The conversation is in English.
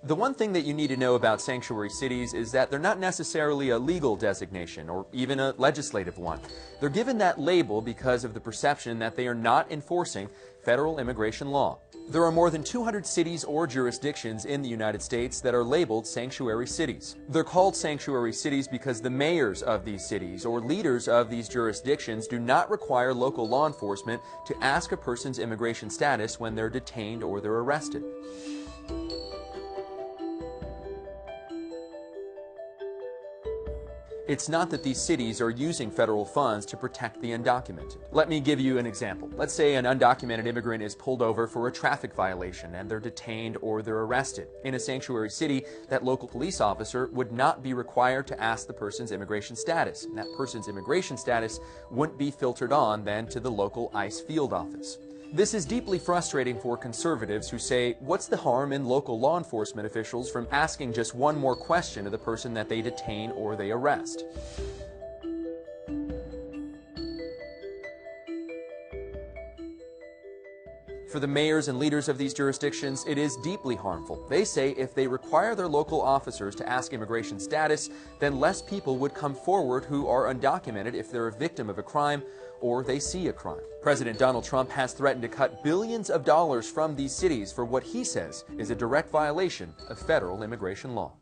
The one thing that you need to know about sanctuary cities is that they're not necessarily a legal designation or even a legislative one. They're given that label because of the perception that they are not enforcing federal immigration law. There are more than 200 cities or jurisdictions in the United States that are labeled sanctuary cities. They're called sanctuary cities because the mayors of these cities or leaders of these jurisdictions do not require local law enforcement to ask a person's immigration status when they're detained or they're arrested. It's not that these cities are using federal funds to protect the undocumented. Let me give you an example. Let's say an undocumented immigrant is pulled over for a traffic violation and they're detained or they're arrested. In a sanctuary city, that local police officer would not be required to ask the person's immigration status. And that person's immigration status wouldn't be filtered on then to the local ICE field office. This is deeply frustrating for conservatives who say, what's the harm in local law enforcement officials from asking just one more question to the person that they detain or they arrest? For the mayors and leaders of these jurisdictions, it is deeply harmful. They say if they require their local officers to ask immigration status, then less people would come forward who are undocumented if they're a victim of a crime or they see a crime. President Donald Trump has threatened to cut billions of dollars from these cities for what he says is a direct violation of federal immigration law.